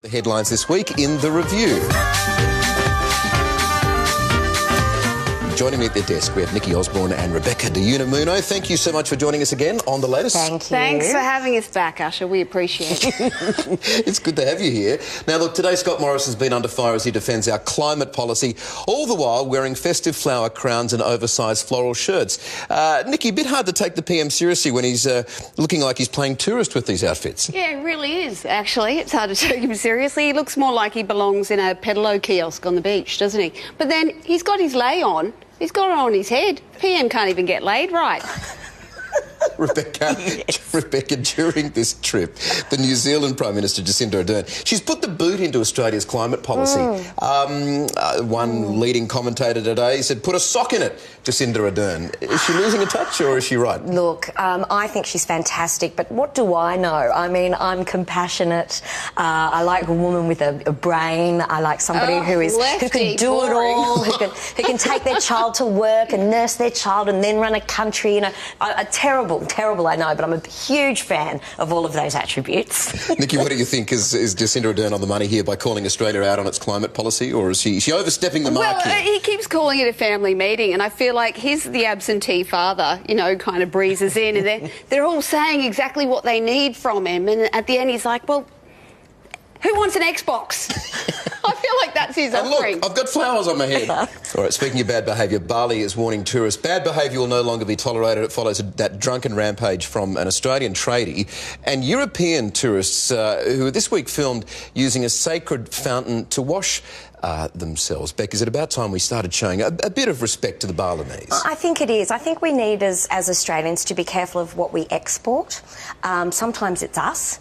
The headlines this week in the review. Joining me at their desk, we have NIKKI Osborne and Rebecca de Unamuno. Thank you so much for joining us again on The Latest. Thank you. Thanks for having us back, Usher. We appreciate it. It's good to have you here. Now, look, today Scott Morrison's been under fire as he defends our climate policy, all the while wearing festive flower crowns and oversized floral shirts. NIKKI, a bit hard to take the PM seriously when he's looking like he's playing tourist with these outfits. Yeah, it really is, actually. It's hard to take him seriously. He looks more like he belongs in a pedalo kiosk on the beach, doesn't he? But then he's got his lei on. He's got it on his head. PM can't even get laid right. Rebecca, during this trip, the New Zealand Prime Minister, Jacinda Ardern, she's put the boot into Australia's climate policy. One leading commentator today said, put a sock in it, Jacinda Ardern. Is she losing a touch or is she right? Look, I think she's fantastic, but what do I know? I mean, I'm compassionate. I like a woman with a brain. I like somebody who can do it all, who can take their child to work and nurse their child and then run a country. You know, terrible, I know, but I'm a huge fan of all of those attributes. NIKKI, what do you think? Is Jacinda Ardern on the money here by calling Australia out on its climate policy, or is she overstepping the mark here? Well, he keeps calling it a family meeting, and I feel like he's the absentee father, you know, kind of breezes in, and they're all saying exactly what they need from him, and at the end he's like, well, who wants an Xbox? I feel like that's his offering. Look, I've got flowers on my head. All right, speaking of bad behaviour, Bali is warning tourists bad behaviour will no longer be tolerated. It follows that drunken rampage from an Australian tradie and European tourists who this week filmed using a sacred fountain to wash themselves. Beck, is it about time we started showing a bit of respect to the Balinese? I think it is. I think we need, as Australians, to be careful of what we export. Sometimes it's us.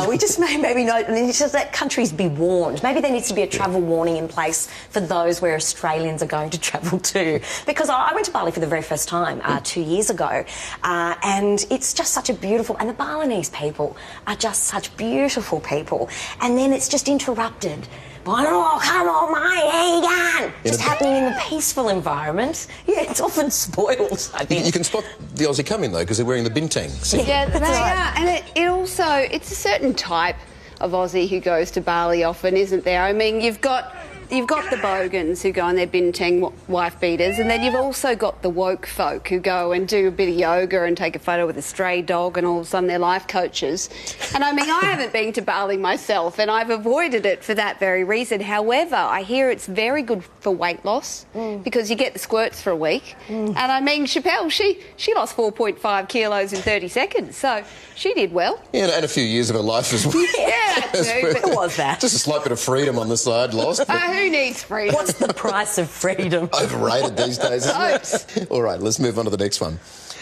We just maybe know. I mean, it's just let countries be warned. Maybe there needs to be a travel warning in place for those where Australians are going to travel to. Because I went to Bali for the very first time 2 years ago, and it's just such a beautiful... And the Balinese people are just such beautiful people. And then it's just interrupted. Come on, mate, how you going? Just happening in the peaceful environment. Yeah, it's often spoiled, I think. You can spot the Aussie coming, though, because they're wearing the bintang. Yeah, they are. And it also, it's a certain type of Aussie who goes to Bali often, isn't there? I mean, you've got the Bogans who go on their bintang wife beaters, and then you've also got the woke folk who go and do a bit of yoga and take a photo with a stray dog, and all of a sudden they're life coaches. And I mean, I haven't been to Bali myself, and I've avoided it for that very reason. However, I hear it's very good for weight loss because you get the squirts for a week. And I mean, Chappelle, she lost 4.5 kilos in 30 seconds, so she did well. Yeah, and a few years of her life as well. Yeah, that too. What was that? Just a slight bit of freedom on the side lost. Who needs freedom? What's the price of freedom? Overrated these days, isn't it? All right, let's move on to the next one.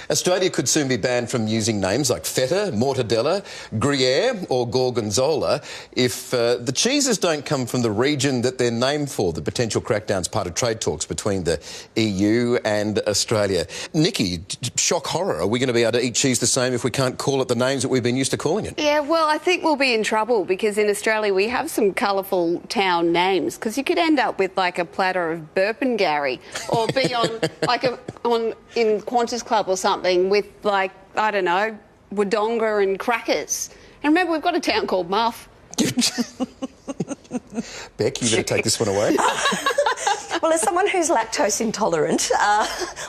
Australia could soon be banned from using names like feta, mortadella, gruyere or gorgonzola if the cheeses don't come from the region that they're named for. The potential crackdown's part of trade talks between the EU and Australia. NIKKI, shock horror. Are we going to be able to eat cheese the same if we can't call it the names that we've been used to calling it? Yeah, well, I think we'll be in trouble because in Australia we have some colourful town names, because you could end up with like a platter of Burpengary or be on in Qantas Club or something with, like, I don't know, Wodonga and crackers. And remember, we've got a town called Muff. Beck, you better take this one away. Well, as someone who's lactose intolerant,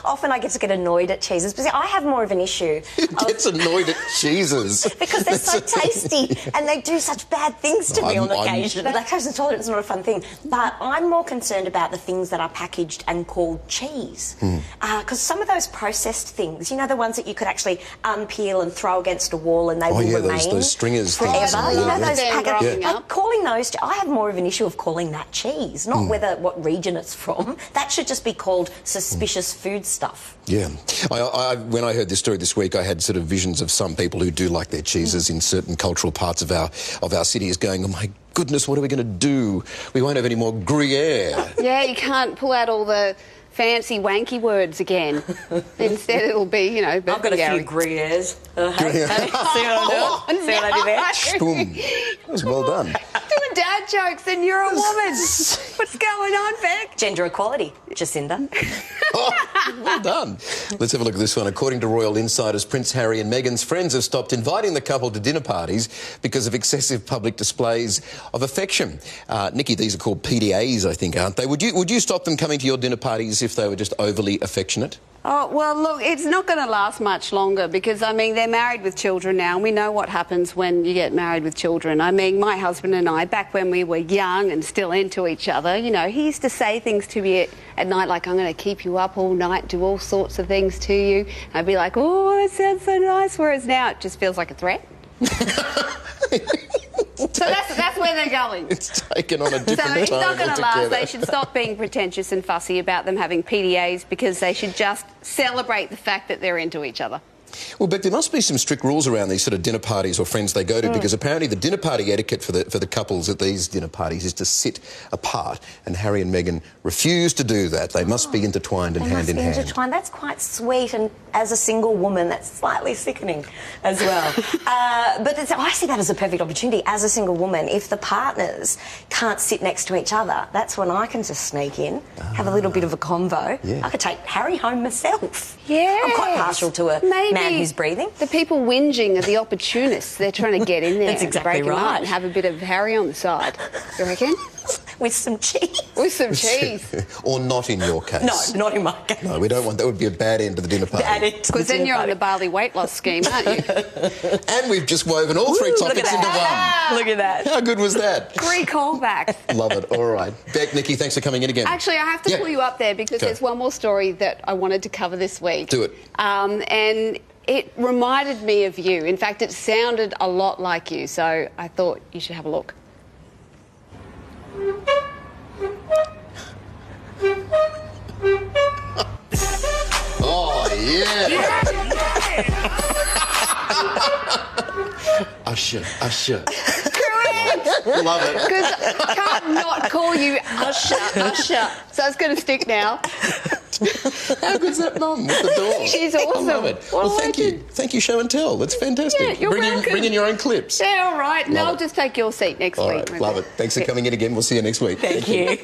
often I get annoyed at cheeses. But see, I have more of an issue. Who gets annoyed at cheeses? Because they're so tasty and they do such bad things to me on occasion. Lactose intolerance is not a fun thing. But I'm more concerned about the things that are packaged and called cheese. Because some of those processed things, you know, the ones that you could actually unpeel and throw against a wall and they will remain those stringers forever. Things. You know, those packaged... Like calling those... I have more of an issue of calling that cheese, not what region it's from. That should just be called suspicious food stuff. Yeah. When I heard this story this week, I had sort of visions of some people who do like their cheeses in certain cultural parts of our cities going, oh my goodness, what are we going to do? We won't have any more Gruyere. Yeah, you can't pull out all the fancy wanky words again. Instead it'll be, you know, I've got a few Gruyères. See what I do? See what I do there? Boom. That was well done. Doing dad jokes and you're a woman. What's going on, Beck? Gender equality, Jacinda. Well done. Let's have a look at this one. According to royal insiders, Prince Harry and Meghan's friends have stopped inviting the couple to dinner parties because of excessive public displays of affection. Nikki, these are called PDAs, I think, aren't they? Would you stop them coming to your dinner parties if they were just overly affectionate? Oh, well, look, it's not going to last much longer because, I mean, they're married with children now, and we know what happens when you get married with children. I mean, my husband and I, back when we were young and still into each other, you know, he used to say things to me at night like, I'm going to keep you up all night, do all sorts of things to you. And I'd be like, oh, that sounds so nice, whereas now it just feels like a threat. So that's where they're going. It's taken on a different So it's tone not going to last. altogether. They should stop being pretentious and fussy about them having PDAs because they should just celebrate the fact that they're into each other. Well, Beck, there must be some strict rules around these sort of dinner parties or friends they go to because apparently the dinner party etiquette for the couples at these dinner parties is to sit apart, and Harry and Meghan refuse to do that. They must be intertwined and hand in hand. Intertwined. That's quite sweet, and as a single woman, that's slightly sickening as well. But I see that as a perfect opportunity. As a single woman, if the partners can't sit next to each other, that's when I can just sneak in, have a little bit of a convo. Yeah. I could take Harry home myself. Yeah, I'm quite partial to a man who's breathing. The people whinging are the opportunists. They're trying to get in there. That's exactly break 'em up right. and have a bit of Harry on the side. You reckon? With some cheese. With some cheese. Or not in your case. No, not in my case. No, we don't want that. Would be a bad end to the dinner party. Bad end to Because the then dinner you're on party. the Bali weight loss scheme, aren't you? And we've just woven all three Look at topics into that. one. Look at that. How good was that? 3 callbacks. Love it. All right. Beck, Nikki, thanks for coming in again. Actually, I have to pull you up there because Go. there's one more story that I wanted to cover this week. Do it. And it reminded me of you. In fact, it sounded a lot like you, so I thought you should have a look. Oh, yeah. Usher. Love it. Because I can't not call you Usher. So it's going to stick now. How good's that mum with the door? She's awesome. I love it. What Well, a thank you. Thank you, show and tell. That's fantastic. Yeah, you're welcome. Bring in your own clips. Yeah, all right. And Love I'll it. just take your seat next All week. right, love it. Thanks for coming in again. We'll see you next week. Thank you.